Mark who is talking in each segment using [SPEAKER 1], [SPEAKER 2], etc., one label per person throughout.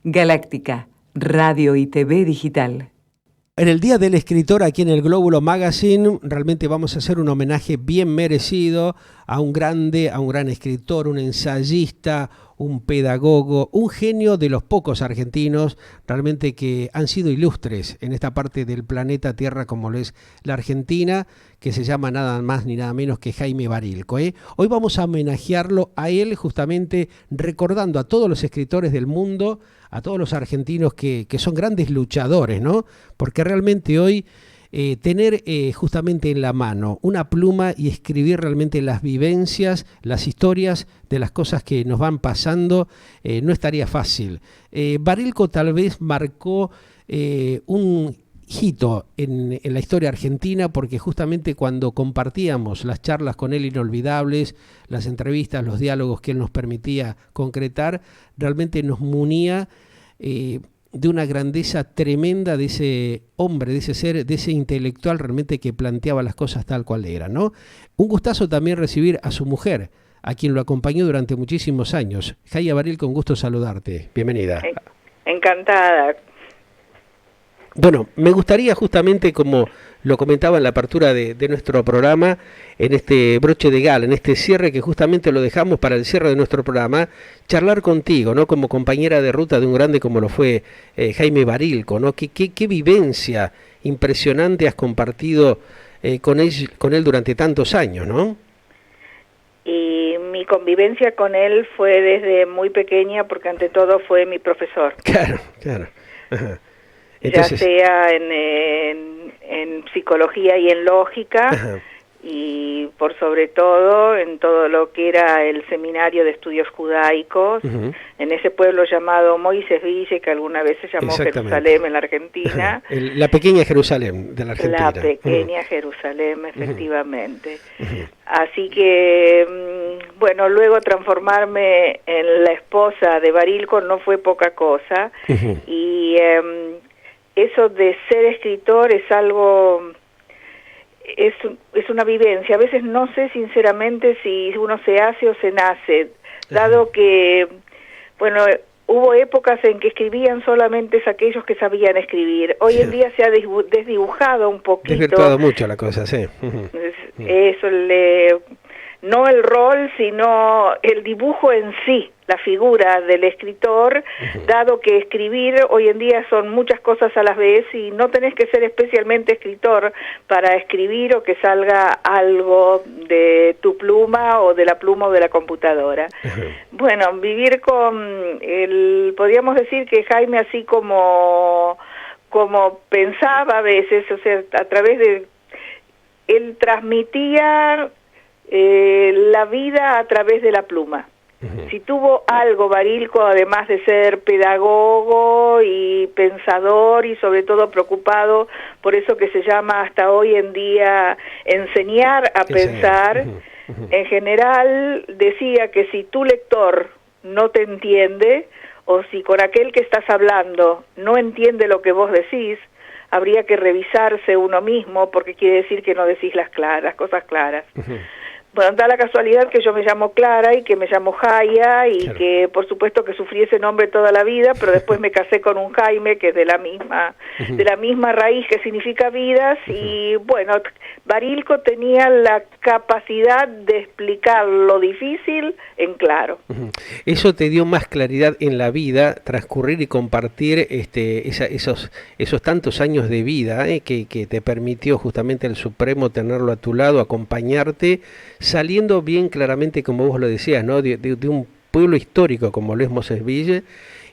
[SPEAKER 1] Galáctica, Radio y TV Digital.
[SPEAKER 2] En el Día del Escritor, aquí en el Glóbulo Magazine, realmente vamos a hacer un homenaje bien merecido a un gran escritor, un ensayista, un pedagogo, un genio de los pocos argentinos realmente que han sido ilustres en esta parte del planeta Tierra como lo es la Argentina, que se llama nada más ni nada menos que Jaime Barilco. Hoy vamos a homenajearlo a él justamente recordando a todos los escritores del mundo, a todos los argentinos que son grandes luchadores, ¿no? Porque realmente hoy tener justamente en la mano una pluma y escribir realmente las vivencias, las historias de las cosas que nos van pasando, no estaría fácil. Barilco tal vez marcó un hito en la historia argentina, porque justamente cuando compartíamos las charlas con él inolvidables, las entrevistas, los diálogos que él nos permitía concretar, realmente nos munía de una grandeza tremenda de ese hombre, de ese ser, de ese intelectual realmente que planteaba las cosas tal cual eran, ¿no? Un gustazo también recibir a su mujer, a quien lo acompañó durante muchísimos años. Jaime Barilco, un gusto saludarte. Bienvenida.
[SPEAKER 3] Encantada.
[SPEAKER 2] Bueno, me gustaría justamente, como lo comentaba en la apertura de nuestro programa, en este broche de gala, en este cierre que justamente lo dejamos para el cierre de nuestro programa, charlar contigo, ¿no? Como compañera de ruta de un grande como lo fue Jaime Barilco, ¿no? ¿Qué vivencia impresionante has compartido con él durante tantos años, ¿no?
[SPEAKER 3] Y mi convivencia con él fue desde muy pequeña, porque ante todo fue mi profesor.
[SPEAKER 2] Claro. Ajá. Entonces,
[SPEAKER 3] ya sea en psicología y en lógica, ajá, y por sobre todo en todo lo que era el seminario de estudios judaicos, uh-huh, en ese pueblo llamado Moisés Ville, que alguna vez se llamó Jerusalén en la Argentina.
[SPEAKER 2] La pequeña Jerusalén de la Argentina.
[SPEAKER 3] La pequeña, uh-huh, Jerusalén, efectivamente. Uh-huh. Así que, bueno, luego transformarme en la esposa de Barilco no fue poca cosa, uh-huh, y eso de ser escritor es algo, es una vivencia. A veces no sé sinceramente si uno se hace o se nace, dado que, bueno, hubo épocas en que escribían solamente aquellos que sabían escribir. Hoy en día se ha desdibujado un poquito.
[SPEAKER 2] Desvirtuado mucho la cosa, sí.
[SPEAKER 3] Eso no el rol, sino el dibujo en sí, la figura del escritor, uh-huh, dado que escribir hoy en día son muchas cosas a la vez y no tenés que ser especialmente escritor para escribir o que salga algo de tu pluma o de la pluma o de la computadora. Uh-huh. Bueno, vivir con podríamos decir que Jaime, así como pensaba a veces, o sea, a través de él transmitía la vida a través de la pluma. Uh-huh. Si tuvo algo Barilco, además de ser pedagogo y pensador y sobre todo preocupado por eso que se llama hasta hoy en día enseñar a pensar, uh-huh, uh-huh, en general decía que si tu lector no te entiende, o si con aquel que estás hablando no entiende lo que vos decís, habría que revisarse uno mismo, porque quiere decir que no decís las cosas claras. Uh-huh. Bueno, da la casualidad que yo me llamo Clara y que me llamo Jaya y claro, que por supuesto que sufrí ese nombre toda la vida, pero después me casé con un Jaime que es de la misma raíz que significa vidas, uh-huh, y bueno, Barilco tenía la capacidad de explicar lo difícil en claro.
[SPEAKER 2] Uh-huh. Eso te dio más claridad en la vida, transcurrir y compartir esos tantos años de vida que te permitió justamente el Supremo tenerlo a tu lado, acompañarte, saliendo bien claramente, como vos lo decías, ¿no? de un pueblo histórico como lo es Moisés Ville,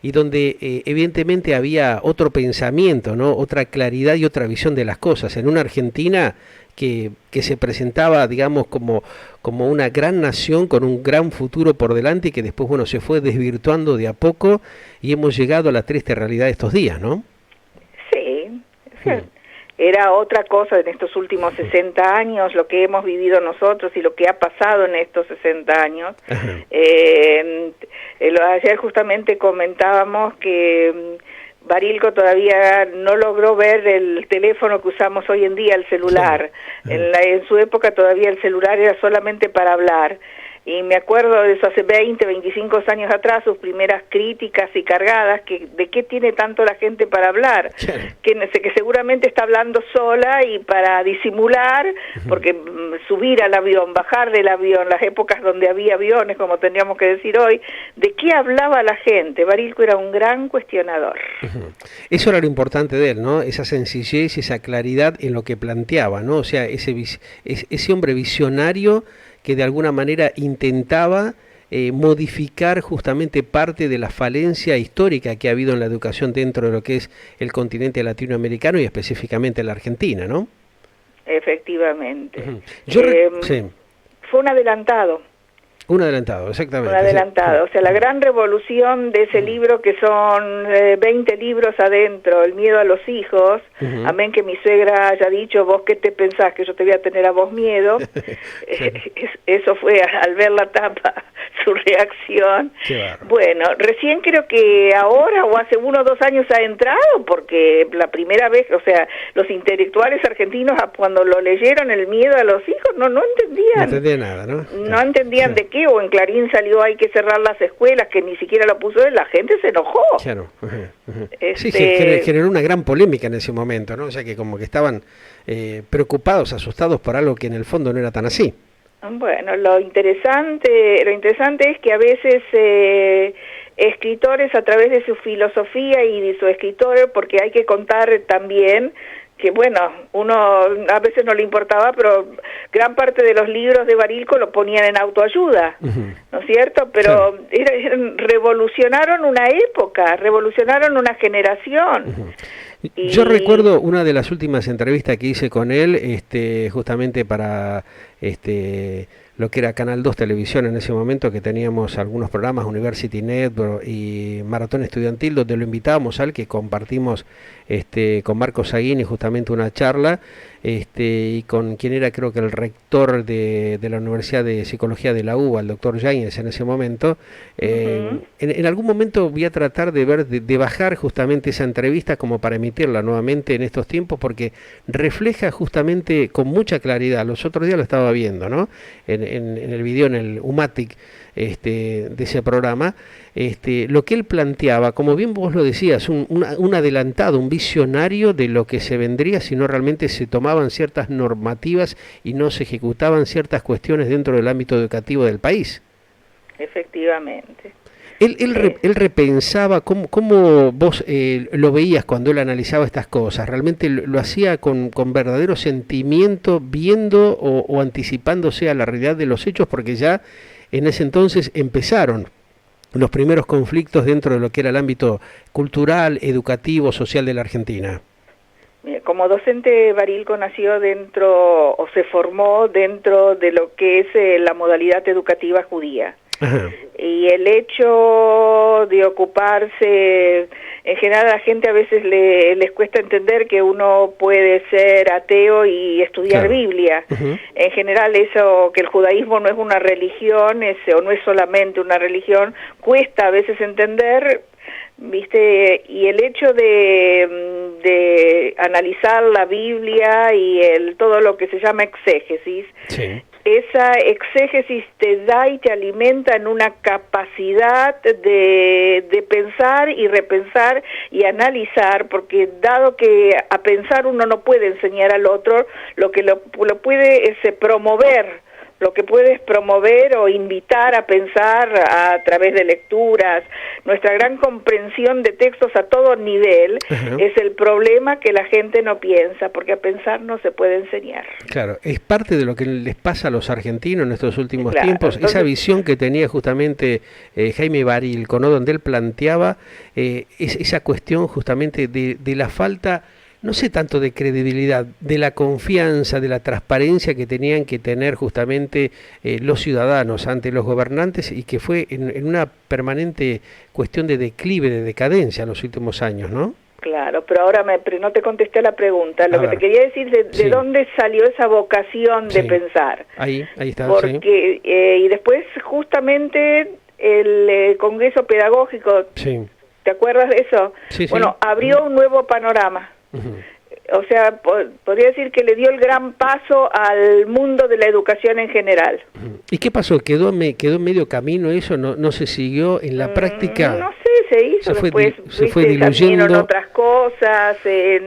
[SPEAKER 2] y donde evidentemente había otro pensamiento, ¿no? Otra claridad y otra visión de las cosas, en una Argentina que se presentaba, digamos, como una gran nación con un gran futuro por delante y que después, bueno, se fue desvirtuando de a poco y hemos llegado a la triste realidad de estos días, ¿no?
[SPEAKER 3] Sí, sí. Era otra cosa en estos últimos 60 años, lo que hemos vivido nosotros y lo que ha pasado en estos 60 años. Ayer justamente comentábamos que Barilco todavía no logró ver el teléfono que usamos hoy en día, el celular. Sí. En su época todavía el celular era solamente para hablar. y me acuerdo de eso hace 20, 25 años atrás, sus primeras críticas y cargadas, que de qué tiene tanto la gente para hablar, que seguramente está hablando sola y para disimular, porque subir al avión, bajar del avión, las épocas donde había aviones, como tendríamos que decir hoy, ¿de qué hablaba la gente? Barilco era un gran cuestionador.
[SPEAKER 2] Eso era lo importante de él, ¿no? Esa sencillez, esa claridad en lo que planteaba, ¿no? O sea, ese hombre visionario que de alguna manera intentaba modificar justamente parte de la falencia histórica que ha habido en la educación dentro de lo que es el continente latinoamericano y específicamente la Argentina, ¿no?
[SPEAKER 3] Efectivamente.
[SPEAKER 2] Sí.
[SPEAKER 3] Fue un adelantado.
[SPEAKER 2] Un adelantado, exactamente.
[SPEAKER 3] Un adelantado, o sea, la gran revolución de ese libro, que son 20 libros adentro, El miedo a los hijos, amén que mi suegra haya dicho, vos qué te pensás, que yo te voy a tener a vos miedo, eso fue al ver la tapa, su reacción. Bueno, recién creo que ahora o hace 1 o 2 años ha entrado, porque la primera vez, o sea, los intelectuales argentinos cuando lo leyeron, El miedo a los hijos, no entendían.
[SPEAKER 2] No entendían nada, ¿no?
[SPEAKER 3] No entendían de qué, o en Clarín salió hay que cerrar las escuelas, que ni siquiera lo puso él, la gente se enojó.
[SPEAKER 2] Claro. Sí, generó una gran polémica en ese momento, ¿no? O sea que como que estaban preocupados, asustados por algo que en el fondo no era tan así.
[SPEAKER 3] Bueno, lo interesante es que a veces escritores, a través de su filosofía y de su escritor, porque hay que contar también que, bueno, uno a veces no le importaba, pero gran parte de los libros de Barilco lo ponían en autoayuda, ¿no es cierto? Pero revolucionaron una época, revolucionaron una generación.
[SPEAKER 2] Yo recuerdo una de las últimas entrevistas que hice con él, justamente para lo que era Canal 2 Televisión en ese momento, que teníamos algunos programas, University Network y Maratón Estudiantil, donde lo invitábamos al que compartimos con Marcos Saguini justamente una charla, y con quien era creo que el rector de la Universidad de Psicología de la UBA, el doctor Yáñez en ese momento. En algún momento voy a tratar de bajar justamente esa entrevista como para emitirla nuevamente en estos tiempos, porque refleja justamente con mucha claridad, los otros días lo estaba viendo, ¿no? En el video, en el Umatic de ese programa, lo que él planteaba, como bien vos lo decías, un adelantado, un visionario de lo que se vendría si no realmente se tomaban ciertas normativas y no se ejecutaban ciertas cuestiones dentro del ámbito educativo del país.
[SPEAKER 3] Efectivamente.
[SPEAKER 2] Él repensaba, ¿cómo vos lo veías cuando él analizaba estas cosas? ¿Realmente lo hacía con verdadero sentimiento, viendo o anticipándose a la realidad de los hechos? Porque ya en ese entonces empezaron los primeros conflictos dentro de lo que era el ámbito cultural, educativo, social de la Argentina.
[SPEAKER 3] Como docente, Barilco nació dentro, o se formó dentro de lo que es la modalidad educativa judía. Ajá. Y el hecho de ocuparse, en general a la gente a veces les cuesta entender que uno puede ser ateo y estudiar Biblia. En general eso, que el judaísmo no es una religión, o no es solamente una religión, cuesta a veces entender, ¿viste? Y el hecho de analizar la Biblia y todo lo que se llama exégesis, esa exégesis te da y te alimenta en una capacidad de pensar y repensar y analizar, porque dado que a pensar uno no puede enseñar al otro, lo que lo puede es promover, lo que puedes promover o invitar a pensar a través de lecturas. Nuestra gran comprensión de textos a todo nivel es el problema, que la gente no piensa, porque a pensar no se puede enseñar.
[SPEAKER 2] Claro, es parte de lo que les pasa a los argentinos en estos últimos tiempos, entonces, esa visión que tenía justamente Jaime Barilco, ¿no? Donde él planteaba esa cuestión justamente de la falta, no sé tanto de credibilidad, de la confianza, de la transparencia que tenían que tener justamente los ciudadanos ante los gobernantes, y que fue en una permanente cuestión de declive, de decadencia en los últimos años, ¿no?
[SPEAKER 3] Claro, pero ahora no te contesté la pregunta. Lo que te quería decir, de dónde salió esa vocación de pensar. Ahí está. Porque, y después justamente el Congreso Pedagógico, ¿te acuerdas de eso? Bueno, abrió un nuevo panorama. o sea, podría decir que le dio el gran paso al mundo de la educación en general.
[SPEAKER 2] ¿Y qué pasó? ¿Quedó medio camino eso? ¿No se siguió en la práctica?
[SPEAKER 3] No sé, se hizo, después
[SPEAKER 2] se fue diluyendo.
[SPEAKER 3] También otras cosas,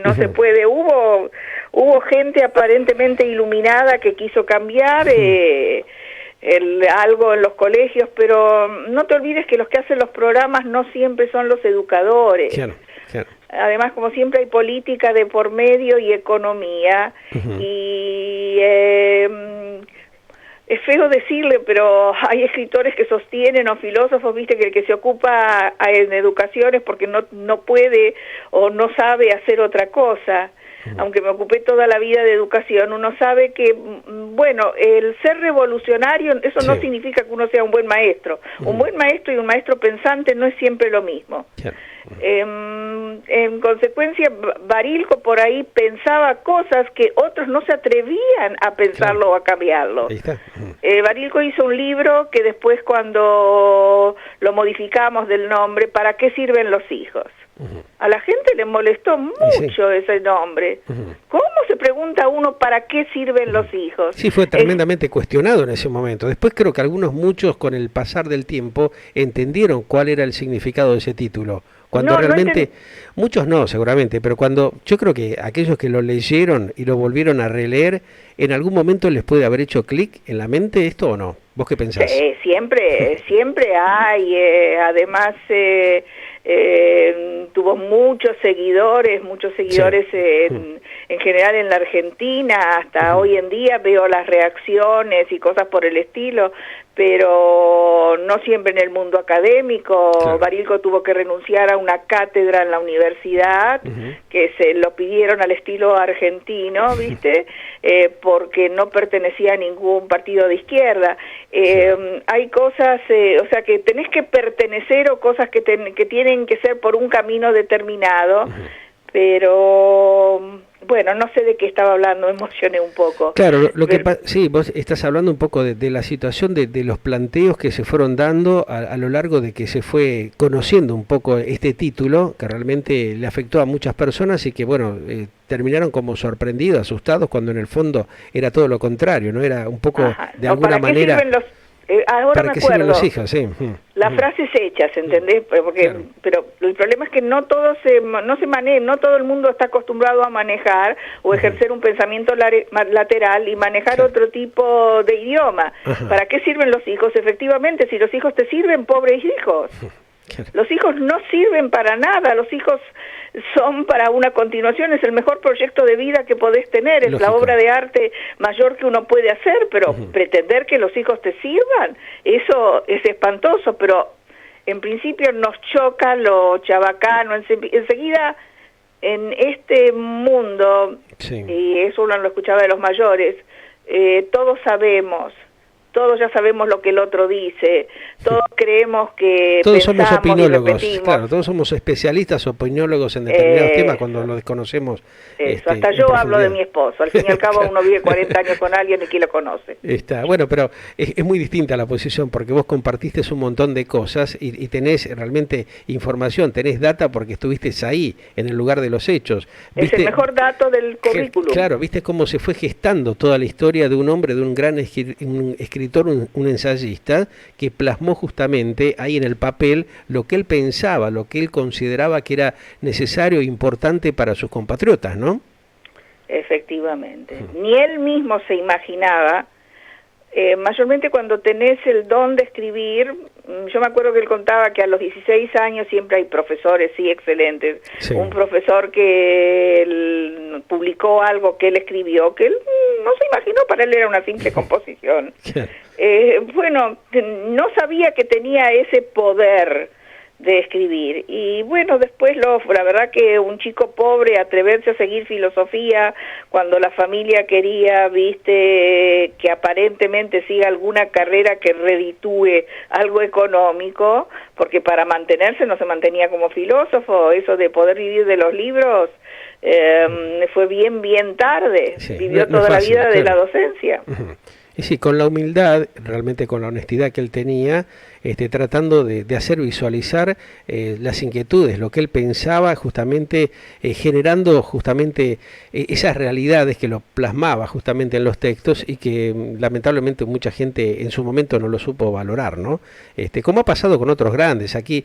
[SPEAKER 3] no se puede, hubo gente aparentemente iluminada que quiso cambiar algo en los colegios, pero no te olvides que los que hacen los programas no siempre son los educadores.
[SPEAKER 2] Claro.
[SPEAKER 3] Además, como siempre, hay política de por medio y economía, y es feo decirle, pero hay escritores que sostienen, o filósofos, viste, que el que se ocupa en educación es porque no puede o no sabe hacer otra cosa. Aunque me ocupé toda la vida de educación, uno sabe que, bueno, el ser revolucionario, eso no significa que uno sea un buen maestro. Un buen maestro y un maestro pensante no es siempre lo mismo. En consecuencia, Barilco por ahí pensaba cosas que otros no se atrevían a pensarlo o a cambiarlo. Barilco hizo un libro que después, cuando lo modificamos del nombre, ¿para qué sirven los hijos? A la gente le molestó mucho ese nombre. ¿Cómo se pregunta uno para qué sirven los hijos?
[SPEAKER 2] Sí, fue tremendamente cuestionado en ese momento. Después creo que muchos con el pasar del tiempo entendieron cuál era el significado de ese título. Cuando realmente, muchos no seguramente, pero cuando yo creo que aquellos que lo leyeron y lo volvieron a releer, en algún momento les puede haber hecho clic en la mente esto o no. ¿Vos qué pensás?
[SPEAKER 3] Siempre hay, además tuvo muchos seguidores en general en la Argentina, hasta hoy en día veo las reacciones y cosas por el estilo, pero no siempre en el mundo académico. Barilco tuvo que renunciar a una cátedra en la universidad, que se lo pidieron al estilo argentino, ¿viste? Porque no pertenecía a ningún partido de izquierda. Hay cosas, o sea, que tenés que pertenecer, o cosas que tienen que ser por un camino determinado, pero bueno, no sé de qué estaba hablando, me emocioné un poco.
[SPEAKER 2] Claro, sí, vos estás hablando un poco de la situación de los planteos que se fueron dando a lo largo de que se fue conociendo un poco este título, que realmente le afectó a muchas personas y que, bueno, terminaron como sorprendidos, asustados, cuando en el fondo era todo lo contrario, ¿no? Era un poco, de alguna manera...
[SPEAKER 3] Ahora me acuerdo,
[SPEAKER 2] los hijos,
[SPEAKER 3] las frases hechas, ¿entendés? Pero el problema es que no todo no todo el mundo está acostumbrado a manejar o ejercer un pensamiento lateral y manejar otro tipo de idioma. ¿Para qué sirven los hijos? Efectivamente, si los hijos te sirven, pobres hijos. Los hijos no sirven para nada, los hijos son para una continuación, es el mejor proyecto de vida que podés tener, es la obra de arte mayor que uno puede hacer, pero pretender que los hijos te sirvan, eso es espantoso, pero en principio nos choca lo chabacano, enseguida en este mundo, y eso uno lo escuchaba de los mayores, todos ya sabemos lo que el otro dice, todos creemos que
[SPEAKER 2] todos somos opinólogos,
[SPEAKER 3] claro,
[SPEAKER 2] todos somos especialistas o opinólogos en determinados temas cuando lo desconocemos.
[SPEAKER 3] Eso, hasta yo hablo de mi esposo, al fin y al cabo uno vive 40 años con alguien y quién lo conoce.
[SPEAKER 2] Bueno, pero es muy distinta la posición porque vos compartiste un montón de cosas y tenés realmente información, tenés data porque estuviste ahí, en el lugar de los hechos.
[SPEAKER 3] Es el mejor dato del currículum.
[SPEAKER 2] Claro, viste cómo se fue gestando toda la historia de un hombre, de un gran escritor, un ensayista, que plasmó justamente ahí en el papel lo que él pensaba, lo que él consideraba que era necesario e importante para sus compatriotas, ¿no?
[SPEAKER 3] Efectivamente. Ni él mismo se imaginaba, mayormente cuando tenés el don de escribir, yo me acuerdo que él contaba que a los 16 años siempre hay profesores, excelentes. Un profesor que él publicó algo que él escribió, que él no se imaginó, para él era una simple composición. Bueno, no sabía que tenía ese poder de escribir, y bueno, después la verdad que un chico pobre atreverse a seguir filosofía cuando la familia quería, viste, que aparentemente siga alguna carrera que reditúe algo económico, porque para mantenerse no se mantenía como filósofo, eso de poder vivir de los libros fue bien tarde, vivió toda la vida de la docencia.
[SPEAKER 2] Y sí, con la humildad, realmente con la honestidad que él tenía, tratando de hacer visualizar las inquietudes, lo que él pensaba, justamente generando justamente esas realidades que lo plasmaba justamente en los textos y que lamentablemente mucha gente en su momento no lo supo valorar, ¿no? Como ha pasado con otros grandes, aquí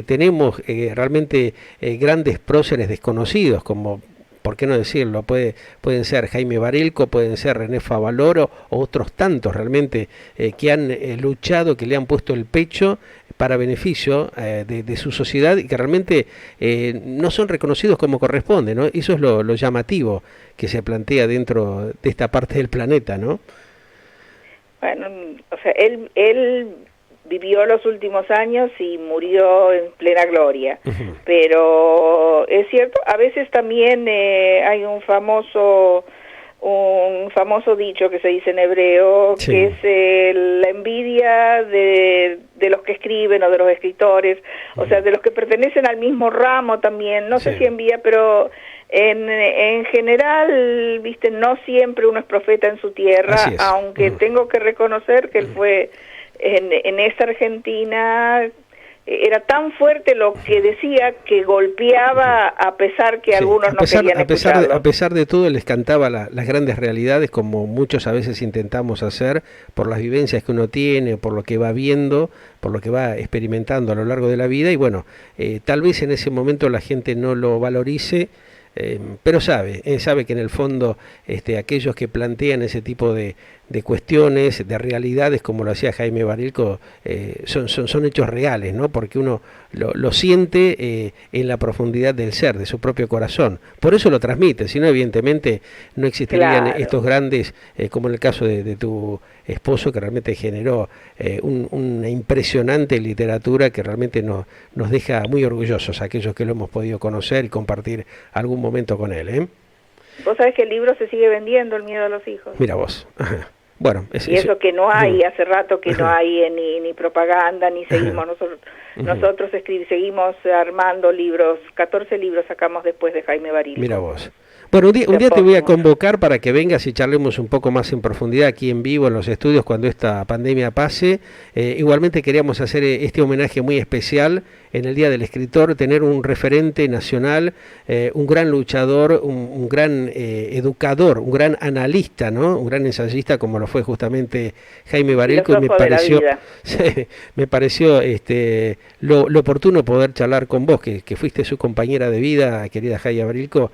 [SPEAKER 2] tenemos realmente grandes próceres desconocidos, como ¿por qué no decirlo? Pueden ser Jaime Barilco, pueden ser René Favaloro o otros tantos realmente que han luchado, que le han puesto el pecho para beneficio de su sociedad y que realmente no son reconocidos como corresponde, ¿no? Eso es lo llamativo que se plantea dentro de esta parte del planeta, ¿no?
[SPEAKER 3] Bueno, o sea, él vivió los últimos años y murió en plena gloria. Uh-huh. Pero es cierto, a veces también hay un famoso dicho que se dice en hebreo, sí, que es la envidia de los que escriben o de los escritores, o sea, de los que pertenecen al mismo ramo también, no sé si envidia, pero en general, viste, no siempre uno es profeta en su tierra, aunque tengo que reconocer que él fue en esta Argentina, era tan fuerte lo que decía que golpeaba a pesar que algunos no querían escucharlo.
[SPEAKER 2] A pesar de todo, les cantaba las grandes realidades, como muchos a veces intentamos hacer, por las vivencias que uno tiene, por lo que va viendo, por lo que va experimentando a lo largo de la vida, y bueno, tal vez en ese momento la gente no lo valorice, pero sabe que en el fondo aquellos que plantean ese tipo de cuestiones, de realidades, como lo hacía Jaime Barilco, son hechos reales, ¿no? Porque uno lo siente en la profundidad del ser, de su propio corazón. Por eso lo transmite, si no, evidentemente no existirían estos grandes, como en el caso de tu esposo, que realmente generó una impresionante literatura que realmente nos deja muy orgullosos a aquellos que lo hemos podido conocer y compartir algún momento con él, ¿eh?
[SPEAKER 3] Vos sabés que el libro se sigue vendiendo, El miedo a los hijos.
[SPEAKER 2] Mira vos. Bueno,
[SPEAKER 3] y eso que no hay, hace rato que no hay ni propaganda, ni seguimos, nosotros seguimos armando libros, 14 libros sacamos después de Jaime Barilco.
[SPEAKER 2] Mira vos. Bueno, un día te voy a convocar para que vengas y charlemos un poco más en profundidad aquí en vivo en los estudios cuando esta pandemia pase. Igualmente queríamos hacer este homenaje muy especial en el Día del Escritor, tener un referente nacional, un gran luchador, un gran educador, un gran analista, ¿no? Un gran ensayista como lo fue justamente Jaime Barilco, y me pareció lo oportuno poder charlar con vos, que fuiste su compañera de vida, querida Jaime Barilco,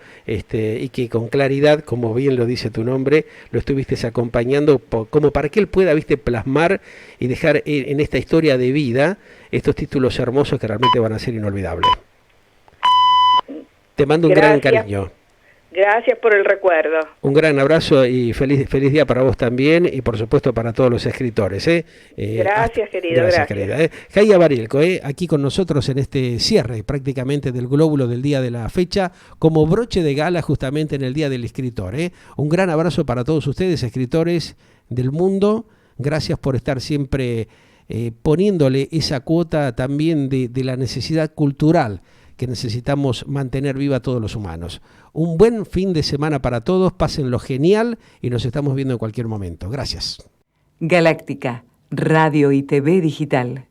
[SPEAKER 2] y que con claridad, como bien lo dice tu nombre, lo estuviste acompañando como para que él pueda, plasmar y dejar en esta historia de vida estos títulos hermosos que realmente van a ser inolvidables. Te mando un gran cariño.
[SPEAKER 3] Gracias por el recuerdo.
[SPEAKER 2] Un gran abrazo y feliz día para vos también y por supuesto para todos los escritores.
[SPEAKER 3] Gracias, querido.
[SPEAKER 2] Gracias. Querida. Jaime Barilco, aquí con nosotros en este cierre prácticamente del glóbulo del día de la fecha, como broche de gala justamente en el Día del Escritor. Un gran abrazo para todos ustedes, escritores del mundo. Gracias por estar siempre poniéndole esa cuota también de la necesidad cultural que necesitamos mantener viva a todos los humanos. Un buen fin de semana para todos, pásenlo genial y nos estamos viendo en cualquier momento. Gracias.
[SPEAKER 1] Galáctica, Radio y TV Digital.